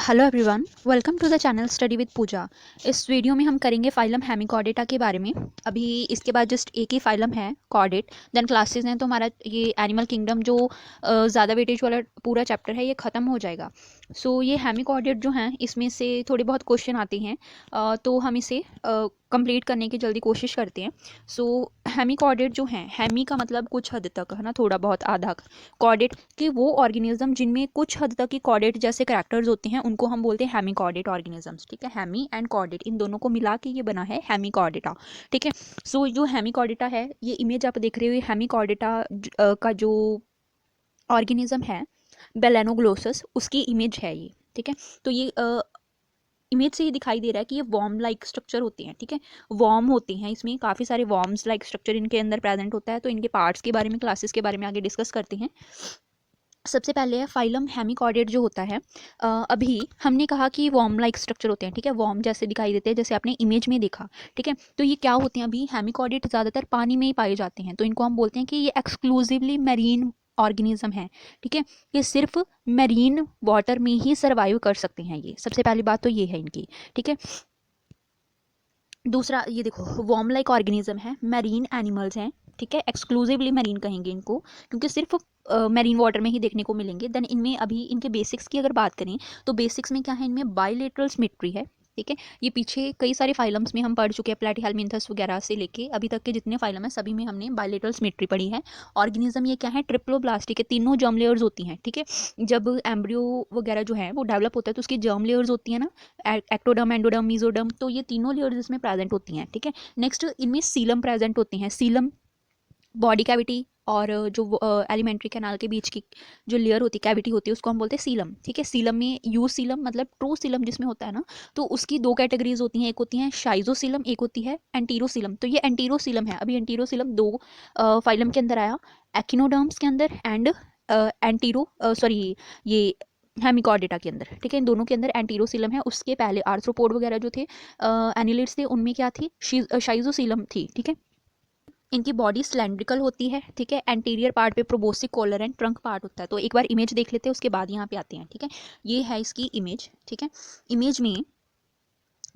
Hello everyone, welcome to the channel study with Pooja. इस video में हम करेंगे फाइलम हेमिकॉर्डेटा के बारे में। अभी इसके बाद जस्ट एक ही फाइलम है कॉर्डेट, देन क्लासेस हैं, तो हमारा ये एनिमल किंगडम जो ज़्यादा वेटेज वाला पूरा चैप्टर है ये ख़त्म हो जाएगा। सो ये हेमिकॉर्डेट जो हैं इसमें से थोड़े बहुत क्वेश्चन आते हैं, तो हम इसे कंप्लीट करने की जल्दी कोशिश करते हैं। सो हेमिकॉर्डेट जो हैं, हेमी का मतलब कुछ हद तक है ना, थोड़ा बहुत आधा। कॉर्डेट कि वो ऑर्गेनिज्म जिनमें कुछ हद तक की कॉर्डेट जैसे करैक्टर्स होते हैं उनको हम बोलते हैं हेमिकॉर्डेट ऑर्गेनिजम्स। ठीक है, हेमी एंड कॉर्डेट इन दोनों को मिला के ये बना है हेमिकॉर्डेटा। ठीक है, सो जो हेमिकॉर्डेटा है, ये इमेज आप देख रहे हो, हेमिकॉर्डेटा का जो ऑर्गेनिज्म है बेलेनोग्लोसस, उसकी इमेज है ये। ठीक है, तो ये इमेज से ये दिखाई दे रहा है कि ये वॉर्म लाइक स्ट्रक्चर होते हैं। ठीक है, वॉर्म होते हैं, इसमें काफ़ी सारे वॉर्म्स लाइक स्ट्रक्चर इनके अंदर प्रेजेंट होता है। तो इनके पार्ट्स के बारे में, क्लासेस के बारे में आगे डिस्कस करते हैं। सबसे पहले है फाइलम हेमिकॉर्डेट जो होता है। अभी हमने कहा कि वॉर्म लाइक स्ट्रक्चर होते हैं। ठीक है, वॉर्म जैसे दिखाई देते हैं, जैसे आपने इमेज में देखा। ठीक है, तो ये क्या होते हैं, अभी हेमिकॉर्डेट ज़्यादातर पानी में ही पाए जाते हैं, तो इनको हम बोलते हैं कि ये एक्सक्लूसिवली मैरीन ऑर्गेनिज्म है। ठीक है, ये सिर्फ मैरीन वाटर में ही सर्वाइव कर सकते हैं। ये सबसे पहली बात तो ये है इनकी। ठीक है, दूसरा ये देखो, वॉर्म लाइक ऑर्गेनिज्म है, मैरीन एनिमल्स हैं। ठीक है, एक्सक्लूसिवली मैरीन कहेंगे इनको, क्योंकि सिर्फ मैरीन वाटर में ही देखने को मिलेंगे। देन इनमें अभी इनके बेसिक्स की अगर बात करें तो बेसिक्स में क्या है, इनमें बायलेटरल सिमेट्री है। ठीक है, ये पीछे कई सारे फाइलम्स में हम पढ़ चुके हैं, प्लेटीहेल्मिन्थस वगैरह से लेके अभी तक के जितने फाइलम है सभी में हमने बायलेटरल सिमेट्री पढ़ी है। ऑर्गेनिज्म ये क्या है, ट्रिप्लोब्लास्टिक है, तीनों जर्म लेयर्स होती हैं। ठीक है, जब एम्ब्रियो वगैरह जो है वो डेवलप होता है तो उसकी जर्म लेयर्स होती है ना, एक्टोडर्म, एंडोडर्म, मेसोडर्म, तो ये तीनों लेयर्स इसमें प्रेजेंट होती हैं। ठीक है, नेक्स्ट इनमें सीलम प्रेजेंट होते हैं। सीलम बॉडी कैविटी और जो एलिमेंट्री कैनाल के बीच की जो लेयर होती है, कैविटी होती है, उसको हम बोलते हैं सीलम। ठीक है, सीलम में यू सीलम मतलब ट्रू सीलम जिसमें होता है ना, तो उसकी दो कैटेगरीज होती हैं, एक होती है शाइजोसीलम, एक होती है एंटीरोसीलम। तो ये एंटीरोसीलम है। अभी एंटीरोसीलम दो फाइलम के अंदर आया, एक्टिनोडर्म्स के अंदर एंड एंटीरो सॉरी ये हेमिकॉर्डेटा के अंदर। ठीक है, इन दोनों के अंदर एंटीरोसीलम है। उसके पहले आर्थ्रोपोड वगैरह जो थे, एनिलिड्स थे, उनमें क्या थी, शाइजोसीलम थी। ठीक है, इनकी बॉडी सिलेंड्रिकल होती है। ठीक है, एंटीरियर पार्ट पे प्रोबोसिक कॉलर एंड ट्रंक पार्ट होता है। तो एक बार इमेज देख लेते हैं, उसके बाद यहाँ पे आते हैं। ठीक है, ये है इसकी इमेज। ठीक है, इमेज में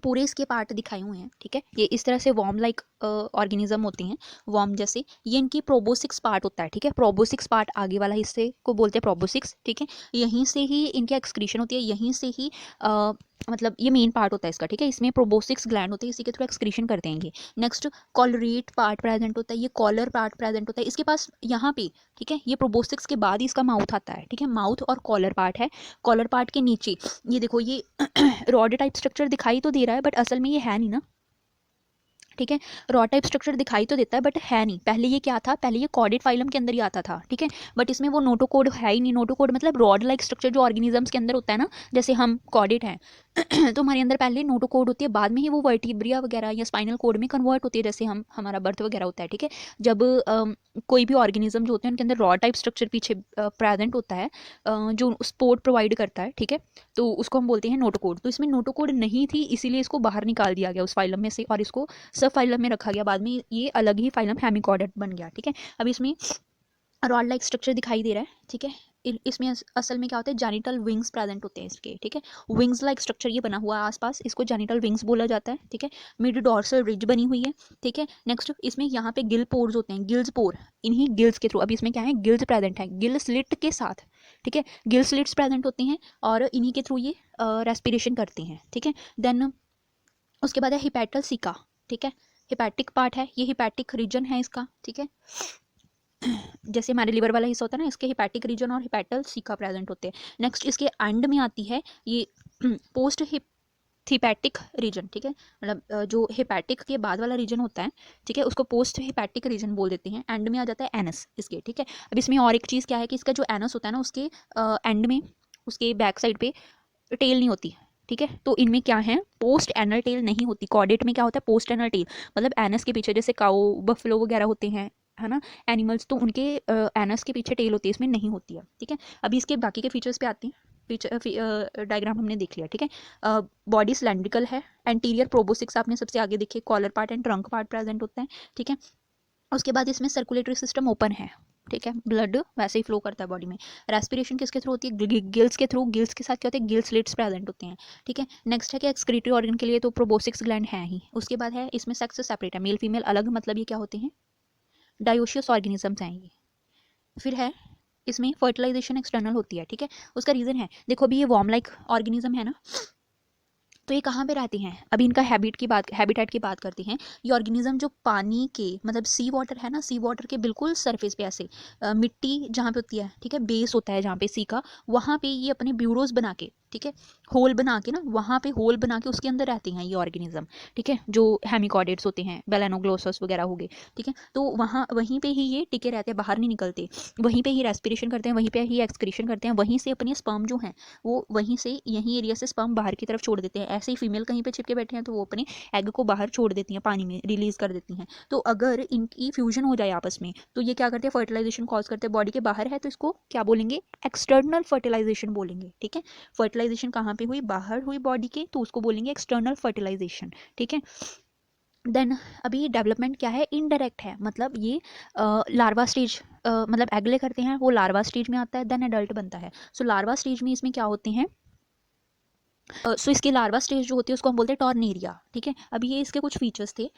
पूरे इसके पार्ट दिखाए हुए हैं। ठीक है, ये इस तरह से वॉर्म लाइक ऑर्गेनिज्म होते हैं, वॉर्म जैसे। ये इनकी प्रोबोसिक्स पार्ट होता है। ठीक है, प्रोबोसिक्स पार्ट आगे वाला हिस्से को बोलते हैं प्रोबोसिक्स। ठीक है, यहीं से ही इनकी एक्सक्रीशन होती है, यहीं से ही मतलब ये मेन पार्ट होता है इसका। ठीक है, इसमें प्रोबोसिक्स ग्लैंड होते हैं, इसी के थ्रू एक्सक्रीशन करते हैं ये। नेक्स्ट कॉलरेट पार्ट प्रेजेंट होता है, ये कॉलर पार्ट प्रेजेंट होता है इसके पास यहाँ पे। ठीक है, ये प्रोबोसिक्स के बाद ही इसका माउथ आता है। ठीक है, माउथ और कॉलर पार्ट है। कॉलर पार्ट के नीचे ये देखो, ये रॉड टाइप स्ट्रक्चर दिखाई तो दे रहा है, बट असल में ये है नहीं ना। ठीक है, रॉ टाइप स्ट्रक्चर दिखाई तो देता है बट है नहीं। पहले ये क्या था, पहले ये कॉर्डेट फाइलम के अंदर ही आता था। ठीक है, बट इसमें वो नोटोकोड है ही नहीं। नोटोकोड मतलब रॉड लाइक स्ट्रक्चर जो ऑर्गेनिजम्स के अंदर होता है ना, जैसे हम कॉर्डेट हैं तो हमारे अंदर पहले नोटोकोड होती है, बाद में ही वो वर्टिब्रिया वगैरह या स्पाइनल कोड में कन्वर्ट होती है, जैसे हमारा बर्थ वगैरह होता है। ठीक है, जब कोई भी ऑर्गेनिज्म जो होते हैं उनके अंदर रॉ टाइप स्ट्रक्चर पीछे प्रेजेंट होता है, जो सपोर्ट प्रोवाइड करता है। ठीक है, तो उसको हम बोलते हैं नोटोकोड। तो इसमें नोटोकोड नहीं थी, इसीलिए इसको बाहर निकाल दिया गया उस फाइलम में से और इसको सब फाइलम में रखा गया। बाद में ये अलग ही फाइलम हेमिकॉर्डेट बन गया। ठीक है, अब इसमें रॉड लाइक स्ट्रक्चर दिखाई दे रहा है। ठीक है, इसमें असल में क्या होता है, जेनिटल विंग्स प्रेजेंट होते हैं इसके। ठीक है, विंग्स लाइक स्ट्रक्चर ये बना हुआ है आसपास, इसको जेनिटल विंग्स बोला जाता है। ठीक है, मिड डॉर्सल रिज बनी हुई है। ठीक है, नेक्स्ट इसमें यहाँ पे गिल पोर्स होते हैं, गिल्स पोर, इन्हीं गिल्स के थ्रू, अभी इसमें क्या है, गिल्स प्रेजेंट है, गिल स्लिट के साथ। ठीक है, गिल स्लिट्स प्रेजेंट होते हैं और इन्हीं के थ्रू ये रेस्पिरेशन करते हैं। ठीक है, देन उसके बाद है हिपैटल सिका। ठीक है, हिपैटिक पार्ट है, ये हिपैटिक रीजन है इसका। ठीक है, जैसे हमारे लिवर वाला हिस्सा होता है ना, इसके हिपैटिक रीजन और हिपैटल सीका प्रेजेंट होते हैं। नेक्स्ट इसके एंड में आती है ये पोस्ट हिपैटिक रीजन। ठीक है, मतलब जो हिपैटिक के बाद वाला रीजन होता है, ठीक है, उसको पोस्ट हिपैटिक रीजन बोल देते हैं। एंड में आ जाता है एनस इसके। ठीक है, अब इसमें और एक चीज़ क्या है कि इसका जो एनस होता है ना, उसके एंड में, उसके बैक साइड पे टेल नहीं होती। ठीक है, तो इनमें क्या है, पोस्ट एनल टेल नहीं होती। कॉर्डेट में क्या होता है, पोस्ट एनल टेल, मतलब एनस के पीछे, जैसे काऊ बफलो वगैरह होते हैं, है ना, एनिमल्स, तो उनके एनस के पीछे टेल होती है, इसमें नहीं होती है। ठीक है, अभी इसके बाकी के फीचर्स पे आते हैं। फीचर डायग्राम हमने देख लिया। ठीक है, बॉडी सिलेंड्रिकल है, एंटीरियर प्रोबोसिक्स आपने सबसे आगे देखे, collar part and trunk part present होता है। ठीक है, उसके बाद इसमें सर्कुलेटरी सिस्टम ओपन है। ठीक है, ब्लड वैसे ही फ्लो करता है बॉडी में। रेस्पिरेशन किसके थ्रू होती है, गिल्स के थ्रू। गिल्स के साथ क्या होता है, गिल स्लिट्स प्रेजेंट होते हैं, ठीक है। नेक्स्ट है कि एक्सक्रीटरी ऑर्गन के लिए तो प्रोबोसिक्स ग्लैंड है ही। उसके बाद है इसमें सेक्स सेपरेट है, मेल फीमेल अलग, मतलब ये क्या होते हैं, डायोशियस ऑर्गेनिजम्स हैं ये। फिर है इसमें फर्टिलाइजेशन एक्सटर्नल होती है, ठीक है। उसका रीज़न है, देखो अभी ये वॉर्म लाइक ऑर्गेनिज्म है ना, तो ये कहाँ पे रहते हैं, अभी इनका हैबिटेट की बात करते हैं। ये ऑर्गेनिज्म जो पानी के मतलब सी वाटर है ना, सी वाटर के बिल्कुल सरफेस पे ऐसे मिट्टी जहाँ पे होती है, ठीक है, बेस होता है जहाँ पे सी का, वहाँ पे ये अपने ब्यूरोज बना के, ठीक है, होल बना के ना, वहाँ पे होल बना के उसके अंदर रहते हैं ये ऑर्गेनिज्म, ठीक है, जो हेमिकॉर्डेट्स होते हैं, बेलेनोग्लोसस वगैरह हो गए, ठीक है। तो वहाँ वहीं पे ही ये टिके रहते हैं, बाहर नहीं निकलते, वहीं पे ही रेस्पिरेशन करते हैं, वहीं पे ही एक्सक्रीशन करते हैं, वहीं से अपने स्पर्म जो हैं वो वहीं से यहीं एरिया से स्पर्म बाहर की तरफ छोड़ देते हैं। ऐसे ही फीमेल कहीं पे चिपके बैठे हैं तो वो अपने एग को बाहर छोड़ देती हैं, पानी में रिलीज कर देती हैं। तो अगर इनकी फ्यूजन हो जाए आपस में तो ये क्या करते हैं, फर्टिलाइजेशन कॉज करते हैं। बॉडी के बाहर है तो इसको क्या बोलेंगे, एक्सटर्नल फर्टिलाइजेशन बोलेंगे, ठीक है। फर्टिलाइजेशन कहाँ पे हुई, बाहर हुई बॉडी के, तो उसको बोलेंगे एक्सटर्नल फर्टिलाइजेशन, ठीक है। देन अभी डेवलपमेंट क्या है, इनडायरेक्ट है, मतलब ये लार्वा स्टेज मतलब एग ले करते हैं, वो लार्वा स्टेज में आता है, देन एडल्ट बनता है। सो लार्वा स्टेज में इसमें क्या होते हैं, सो इसकी लार्वा स्टेज जो होती है उसको हम बोलते हैं टॉर्नेरिया, ठीक है। अभी ये इसके कुछ फीचर्स थे,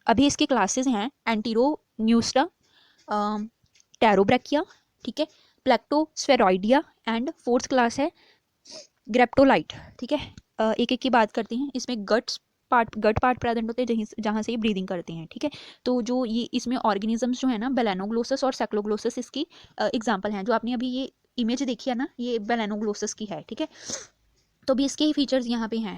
अभी इसके क्लासेस हैं एंटीरो न्यूस्टा, टेरोब्रैकिया, ठीक है, प्लेक्टोस्फेरॉइडिया, एंड फोर्थ क्लास है ग्रेप्टोलाइट, ठीक है। एक एक की बात करते हैं। इसमें गट पार्ट प्रेजेंट होते हैं जहाँ से ये ब्रीदिंग करते हैं, ठीक है। तो जो ये इसमें ऑर्गेनिजम्स जो है ना, बेलेनोग्लोसस और सेक्लोग्लोसस इसकी एग्जाम्पल हैं। जो आपने अभी ये इमेज देखी है ना, ये बेलेनोग्लोसस की है, ठीक है। तो भी इसके ही फीचर्स यहाँ पे हैं।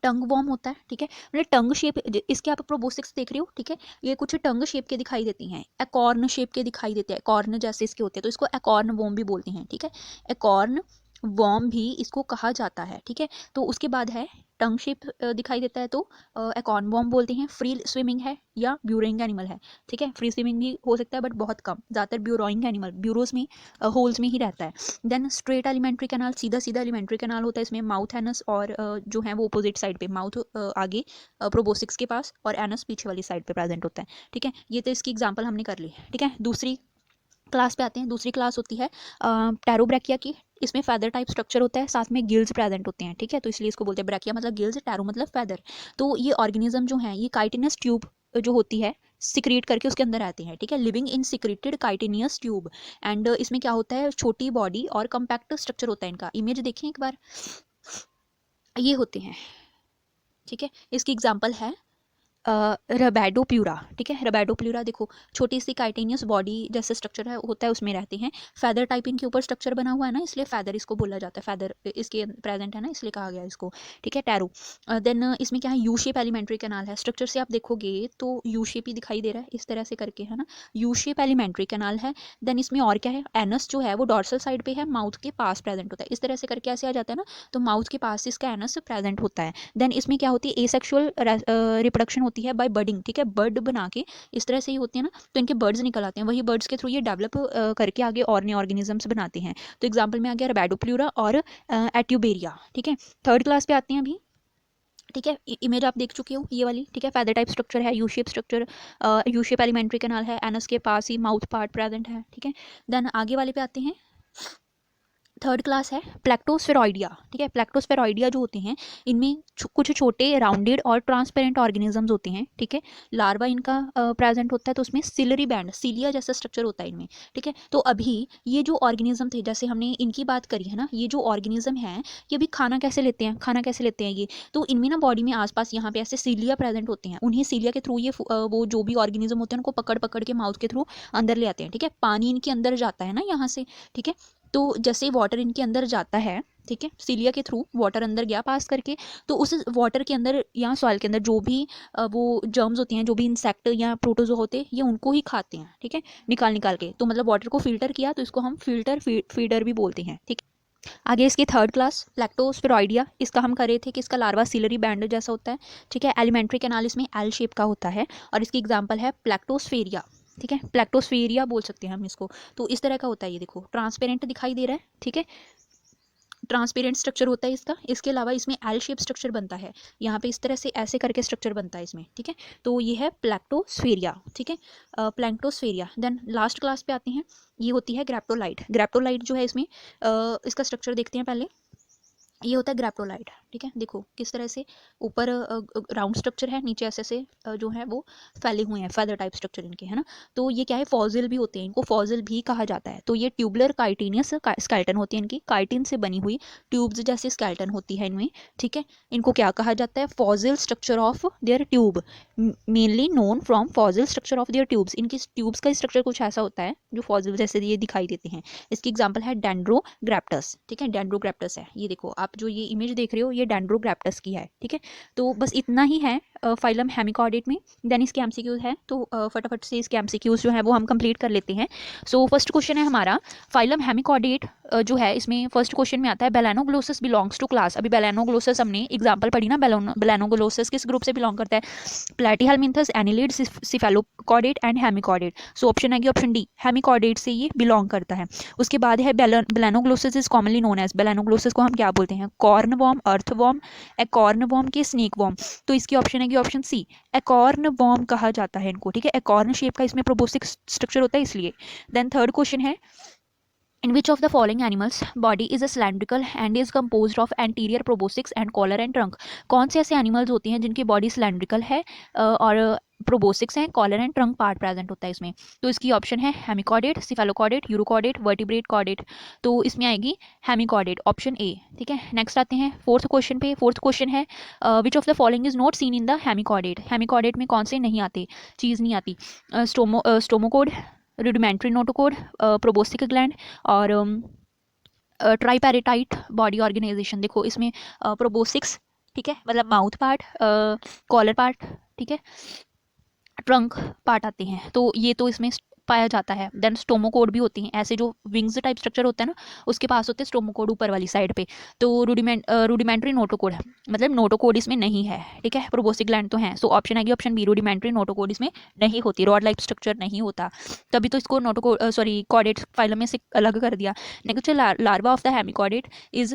टंग वॉर्म होता है, ठीक है, मतलब टंग शेप, इसके आप प्रोबोसिक्स देख रहे हो, ठीक है, ये कुछ टंग शेप के दिखाई देती हैं, एकॉर्न शेप के दिखाई देते हैं, कॉर्न जैसे इसके होते हैं, तो इसको एकॉर्न वॉर्म भी बोलते हैं, ठीक है। एकॉर्न वॉर्म भी इसको कहा जाता है, ठीक है। तो उसके बाद है टंग शेप दिखाई देता है तो एकॉर्न वॉर्म बोलते हैं। फ्री स्विमिंग है या ब्यूरोइंग एनिमल है, ठीक है, फ्री स्विमिंग भी हो सकता है बट बहुत कम, ज़्यादातर ब्यूरोइंग एनिमल ब्यूरोज में होल्स में ही रहता है। देन स्ट्रेट एलिमेंट्री कैनाल, सीधा सीधा एलिमेंट्री कैनाल होता है इसमें, माउथ एनस और जो है वो अपोजिट साइड पे, माउथ आगे प्रोबोसिक्स के पास और एनस पीछे वाली साइड पे प्रेजेंट होता है, ठीक है। ये तो इसकी एग्जांपल हमने कर ली, ठीक है। दूसरी क्लास पे आते हैं। दूसरी क्लास होती है टेरोब्रैकिया की। इसमें फैदर टाइप स्ट्रक्चर होता है, साथ में गिल्स प्रेजेंट होते हैं, ठीक है, तो इसलिए इसको बोलते हैं ब्रैकिया मतलब गिल्स, टैरो मतलब फैदर। तो ये ऑर्गेनिज्म जो है ये काइटिनस ट्यूब जो होती है सिक्रीट करके उसके अंदर आते हैं, ठीक है, living in secreted chitinous tube. And इसमें क्या होता है, छोटी बॉडी और कम्पैक्ट स्ट्रक्चर होता है इनका। इमेज देखें एक बार, ये होते हैं, ठीक है। इसकी एग्जाम्पल है रबैडोप्यूरा, ठीक है। रबैडोप्यूरा देखो, छोटी सी काइटेनियस बॉडी जैसे स्ट्रक्चर है होता है, उसमें रहते हैं। फैदर टाइपिंग के ऊपर स्ट्रक्चर बना हुआ है ना, इसलिए फैदर इसको बोला जाता है, फैदर इसके प्रेजेंट है ना, इसलिए कहा गया इसको, ठीक है, टैरो। देन इसमें क्या है, यू शेप एलिमेंट्री कैनाल है। स्ट्रक्चर से आप देखोगे तो यू शेप ही दिखाई दे रहा है इस तरह से करके, है ना, यू शेप एलिमेंट्री कैनाल है। देन इसमें और क्या है, एनस जो है वो डॉर्सल साइड पे है, माउथ के पास प्रेजेंट होता है, इस तरह से करके ऐसे आ जाता है ना, तो माउथ के पास इसका एनस प्रेजेंट होता है। देन इसमें क्या होती है, एसेक्सुअल रिप्रोडक्शन होती है बाय बर्डिंग, ठीक है, बर्ड बना के इस तरह से ही होती है ना, तो इनके बर्ड्स निकल आते हैं, वही बर्ड्स के थ्रू ये डेवलप करके आगे और नए ऑर्गेनिजम्स बनाते हैं। तो एग्जाम्पल में आ गया रबैडोप्लूरा और एट्यूबेरिया, ठीक है। थर्ड क्लास पे आते हैं अभी, ठीक है। इमेज आप देख चुके हो ये वाली, ठीक है, फैदर टाइप स्ट्रक्चर है, U shape structure, U shape alimentary canal है, एनस के पास ही माउथ पार्ट प्रेजेंट है, ठीक है। देन आगे वाले पे आते हैं, थर्ड क्लास है प्लेक्टोस्फेरॉइडिया, ठीक है। प्लेक्टोस्फेरॉइडिया जो होते हैं इनमें कुछ छोटे राउंडेड और ट्रांसपेरेंट ऑर्गेनिजम्स होते हैं, ठीक है। लार्वा इनका प्रेजेंट होता है, तो उसमें सिलरी बैंड, सीलिया जैसा स्ट्रक्चर होता है इनमें, ठीक है। तो अभी ये जो ऑर्गेनिज्म थे, जैसे हमने इनकी बात करी है ना, ये जो ऑर्गेनिज्म है ये अभी खाना कैसे लेते हैं, खाना कैसे लेते हैं ये, तो इनमें ना बॉडी में आसपास यहाँ पे ऐसे सीलिया प्रेजेंट होते हैं, उन्हें सीलिया के थ्रू ये वो जो भी ऑर्गेनिज्म होते हैं उनको पकड़ पकड़ के माउथ के थ्रू अंदर ले आते हैं, ठीक है। पानी इनके अंदर जाता है ना यहाँ से, ठीक है। तो जैसे वाटर इनके अंदर जाता है, ठीक है, सीलिया के थ्रू वाटर अंदर गया पास करके, तो उस वाटर के अंदर या सॉइल के अंदर जो भी वो जर्म्स होते हैं, जो भी इंसेक्ट या प्रोटोजो होते हैं, ये उनको ही खाते हैं, ठीक है, निकाल निकाल के। तो मतलब वाटर को फिल्टर किया तो इसको हम फीडर भी बोलते हैं, ठीक है। आगे इसकी थर्ड क्लास लैक्टोस्पिरोइडिया, इसका हम कर रहे थे कि इसका लार्वा सिलरी बैंड जैसा होता है, ठीक है। एलिमेंट्री कैनाल इसमें एल शेप का होता है, और इसकी एग्जाम्पल है प्लेक्टोस्फेरिया, ठीक है, प्लेक्टोस्फेरिया बोल सकते हैं हम इसको। तो इस तरह का होता है, ये देखो ट्रांसपेरेंट दिखाई दे रहा है, ठीक है। ट्रांसपेरेंट स्ट्रक्चर होता है इसका। इसके अलावा इसमें एल शेप स्ट्रक्चर बनता है, यहाँ पे इस तरह से ऐसे करके स्ट्रक्चर बनता है इसमें, ठीक है। तो ये है प्लैक्टोस्फेरिया, ठीक है, प्लैंक्टोस्फेरिया। देन लास्ट क्लास पे आते हैं, ये होती है ग्रैप्टोलाइट। ग्रैप्टोलाइट जो है इसमें इसका स्ट्रक्चर देखते हैं पहले। ये होता है ग्रैप्टोलाइट, ठीक है। देखो किस तरह से ऊपर राउंड स्ट्रक्चर है, नीचे ऐसे से जो है वो फैले हुए हैं, फेदर टाइप स्ट्रक्चर इनके, है ना। तो ये क्या है, फॉजिल भी होते हैं, इनको फॉजिल भी कहा जाता है। तो ये ट्यूबलर काइटिनियस स्केलेटन होती है इनकी, काइटिन से बनी हुई ट्यूब्स जैसी स्केलेटन होती है इनमें, ठीक है। इनको क्या कहा जाता है, fossil structure of their tube, mainly known from fossil structure of their tubes. इनकी ट्यूब्स का स्ट्रक्चर कुछ ऐसा होता है जो फॉजिल जैसे ये दिखाई देते हैं। इसकी एग्जाम्पल है डेंड्रोग्रैप्टस, ठीक है, डेंड्रोग्रैप्टस है ये। देखो आप जो ये इमेज देख रहे हो ये डेंड्रोग्रैप्टस की है, ठीक है। तो बस इतना ही है फाइलम हेमिकॉर्डेट में। देन इसके एमसीक्यूज है, तो फटाफट से इसके एमसीक्यूज जो है वो हम कंप्लीट कर लेते हैं। सो फर्स्ट क्वेश्चन है हमारा, फाइलम हेमिकॉर्डेट जो है इसमें फर्स्ट क्वेश्चन में आता है बेलानोग्लोसस बिलोंग्स टू क्लास। अभी बेलानोग्लोसस हमने एग्जांपल पढ़ी ना, बेलानोग्लोसस किस ग्रुप से बिलोंग करता है, platyhelminthes, annelid, cephalochordate and hemichordate. So option है कि ऑप्शन डी, हेमिकॉर्डेट से ये बिलोंग करता है। उसके बाद है बेलानोग्लोसस इज कॉमनली नोन एज, बेलानोग्लोसस को हम क्या बोलते हैं, कॉर्न वॉर्म, अर्थ वॉर्म, एकॉर्न वॉर्म के स्नेक वॉर्म। तो इसकी ऑप्शन है कि ऑप्शन सी, एकॉर्न वॉर्म कहा जाता है इनको, ठीक है। एकॉर्न शेप का इसमें प्रोबोसिक स्ट्रक्चर होता है इसलिए। देन थर्ड क्वेश्चन है, in which of the following animals body is a cylindrical and is composed of anterior proboscis and collar and trunk। कौन से ऐसे एनिमल्स होते हैं जिनकी बॉडी सिलेंड्रिकल है और प्रोबोसिक्स हैं, collar and trunk part present होता है इसमें। तो इसकी ऑप्शन है hemichordate, cephalochordate, urochordate, vertebrate chordate. तो इसमें आएगी हेमिकॉर्डेट, ऑप्शन ए, ठीक है। नेक्स्ट आते हैं फोर्थ क्वेश्चन पे। फोर्थ क्वेश्चन है which of the following is not seen in the hemichordate. Hemichordate में कौन से नहीं आते, चीज़ नहीं आती, stomochord, rudimentary notochord, proboscis gland और ट्राइपैरेटाइट बॉडी ऑर्गेनाइजेशन। देखो इसमें प्रोबोसिक्स, ठीक है, मतलब माउथ पार्ट, कॉलर पार्ट, ठीक है, ट्रंक पार्ट आते हैं, तो ये तो इसमें पाया जाता है। देन स्टोमोकोड भी होती हैं, ऐसे जो विंग्स टाइप स्ट्रक्चर होता है ना उसके पास होते हैं स्टोमोकोड ऊपर वाली साइड पे। तो रूडिमेंट्री नोटोकोड है, मतलब नोटोकोड इसमें नहीं है, ठीक है। प्रोबोसिक ग्लैंड तो हैं। सो ऑप्शन आएगी ऑप्शन बी, रूडिमेंट्री नोटोकोड इसमें नहीं होती, रॉड लाइफ स्ट्रक्चर नहीं होता, तभी तो इसको नोटोकोड सॉरी कॉर्डेट फाइलम में से अलग कर दिया। Next larva of the hemichordate is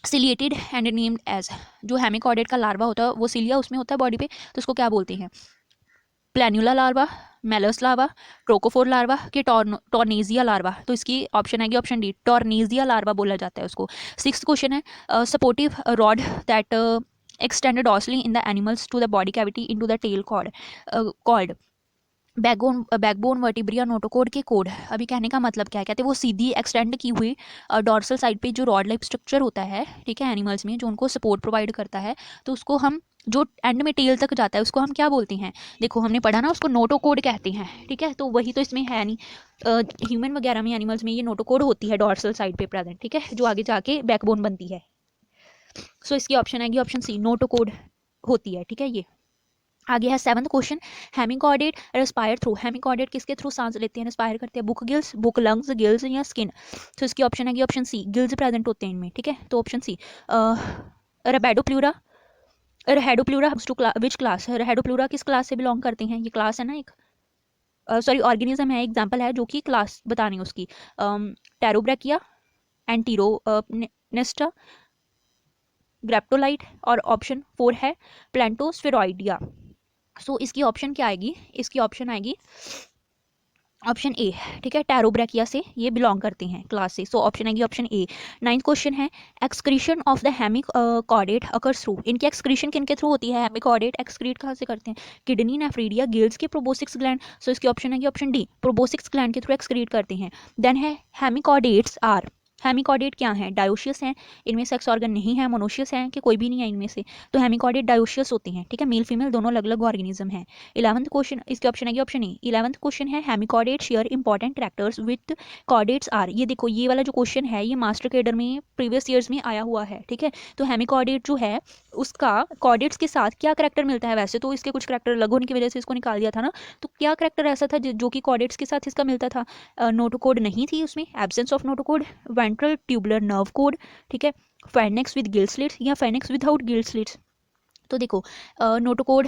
ciliated and named as. जो हेमिकॉर्डेट का लार्वा होता है वो सिलिया उसमें होता है बॉडी पे, तो उसको क्या बोलते हैं, planula larva, Muller's larva, trochophore larva के टॉर्नेजिया लार्वा। तो इसकी ऑप्शन आएगी ऑप्शन डी, टॉर्नेजिया लार्वा बोला जाता है उसको। सिक्स्थ क्वेश्चन है supportive rod that extended dorsally in the animals to the body cavity into the tail cord called backbone vertebrae notochord के कोड। अभी कहने का मतलब क्या है, कहते हैं वो सीधी एक्सटेंड की हुई डॉर्सल साइड पे जो रॉड लाइफ स्ट्रक्चर होता है, ठीक है, एनिमल्स में जो उनको सपोर्ट प्रोवाइड करता है, तो उसको हम जो एंड में टेल तक जाता है उसको हम क्या बोलते हैं, देखो हमने पढ़ा ना उसको नोटोकोड कहते हैं, ठीक है। तो वही तो इसमें है नहीं, ह्यूमन वगैरह में एनिमल्स में ये नोटोकोड होती है डॉर्सल साइड पे प्रेजेंट, ठीक है, जो आगे जाके बैकबोन बनती है। सो इसकी ऑप्शन आएगी ऑप्शन सी, नोटोकोड होती है, ठीक है। ये आगे है seventh question, hemichordate respire through. Hemichordate किसके थ्रू सांस लेते हैं, रेस्पायर करते हैं, book gills, book lungs, gills या स्किन। तो इसकी ऑप्शन है ऑप्शन सी, गिल्स प्रेजेंट होते हैं इनमें, ठीक है। तो ऑप्शन सी, रेबैडोप्लूरा, रेहेडोप्लूरा विच क्लास, रेहेडोप्लूरा किस क्लास से बिलोंग करते हैं, ये क्लास है ना एक, सॉरी ऑर्गेनिज्म है, एग्जाम्पल है जो कि क्लास बतानी है उसकी, टेरोब्रैकिया, एंटीरोनेस्टा, ग्रैप्टोलाइट, और ऑप्शन 4 है प्लैंटोस्फेरॉइडिया। सो इसकी ऑप्शन क्या आएगी, इसकी ऑप्शन आएगी ऑप्शन ए, ठीक है, टेरोब्रैकिया से ये बिलोंग करते हैं क्लास से। सो ऑप्शन आएगी ऑप्शन ए। नाइन्थ क्वेश्चन है, excretion of the hemichordate occurs through. इनकी एक्सक्रीशन किनके थ्रू होती है, हेमिकॉर्डेट एक्सक्रीट कहाँ से करते हैं, किडनी, नेफ्रीडिया, गिल्स के, प्रोबोसिक्स ग्लैंड। सो इसकी ऑप्शन आएगी ऑप्शन डी, प्रोबोसिक्स ग्लैंड के थ्रू एक्सक्रीट करते हैं। देन है हेमिकॉर्डेट्स आर, हेमिकॉर्डेट क्या है, डायोशियस हैं, इनमें सेक्स ऑर्गन नहीं है, मोनोशियस हैं कि कोई भी नहीं है इनमें से, तो हेमिकॉर्डेट डायोशियस होते हैं, ठीक है, मेल फीमेल दोनों अलग अलग ऑर्गेनिज्म हैं। 11th क्वेश्चन, इसके ऑप्शन है ऑप्शन ए। 11th क्वेश्चन है, hemichordate share important characters with chordates are. ये देखो ये वाला जो क्वेश्चन है ये मास्टर कैडर में प्रीवियस ईयर्स में आया हुआ है, ठीक है। तो हेमिकॉर्डेट जो है उसका कॉर्डेट्स के साथ क्या करेक्टर मिलता है, वैसे तो इसके कुछ करेक्टर अलग होने की वजह से इसको निकाल दिया था ना, तो क्या करेक्टर ऐसा था जो कि कॉर्डेट्स के साथ इसका मिलता था, नोटोकोड नहीं थी उसमें, absence of notochord, ventral tubular nerve code, ठीक है, फेनेक्स विद गिल स्लिट्स या फेनेक्स विदाउट गिल स्लिट्स। तो देखो नोटोकोड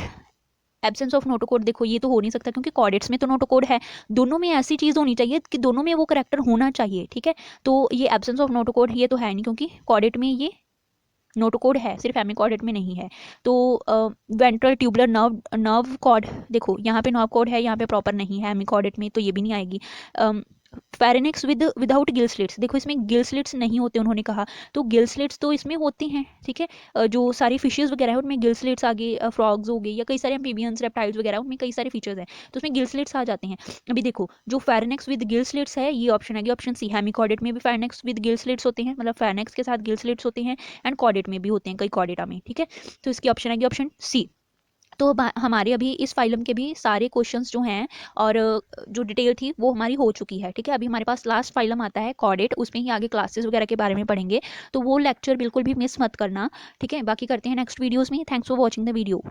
एब्सेंस ऑफ नोटोकोड, देखो ये तो हो नहीं सकता क्योंकि कॉर्डेट्स में तो नोटोकोड है, दोनों में ऐसी चीज़ होनी चाहिए कि दोनों में वो करेक्टर होना चाहिए, ठीक है। तो ये एब्सेंस ऑफ नोटोकोड ये तो है नहीं, क्योंकि कॉर्डेट में ये नोटोकोड है, सिर्फ हेमिकॉर्डेट में नहीं है। तो ventral tubular nerve nerve cord, देखो यहाँ पे नर्व कॉर्ड है, यहाँ पे प्रॉपर नहीं है हेमिकॉर्डेट में, तो ये भी नहीं आएगी। फेरेनिक्स विदाउट गिल स्लिट्स, देखो इसमें गिल स्लिट्स नहीं होते उन्होंने कहा, तो गिल स्लिट्स तो इसमें होते हैं, ठीक है। जो सारी फिशेस वगैरह है उनमें गिल स्लिट्स आ गए, फ्रॉग्स हो गए या कई सारे एम्फीबियंस रेप्टाइल्स वगैरह, उनमें कई सारे फीचर्स हैं, तो उसमें गिल स्लिट्स आ जाते हैं। अभी देखो जो फेरेनिक्स विद गिल स्लिट्स है, ये ऑप्शन है, ऑप्शन सी, हेमिकॉर्डेट में भी फेरेनिक्स विद गिल स्लिट्स होते हैं, मतलब फेरेनिक्स के साथ गिल स्लिट्स होते हैं, एंड कॉर्डेट में भी होते हैं, कई कॉर्डेटा में, ठीक है। तो इसकी ऑप्शन आएगी ऑप्शन सी। तो हमारे अभी इस फाइलम के भी सारे क्वेश्चंस जो हैं और जो डिटेल थी वो हमारी हो चुकी है, ठीक है। अभी हमारे पास लास्ट फाइलम आता है कॉर्डेट, उसमें ही आगे क्लासेस वगैरह के बारे में पढ़ेंगे, तो वो लेक्चर बिल्कुल भी मिस मत करना, ठीक है। बाकी करते हैं नेक्स्ट वीडियोस में। Thanks for watching the video.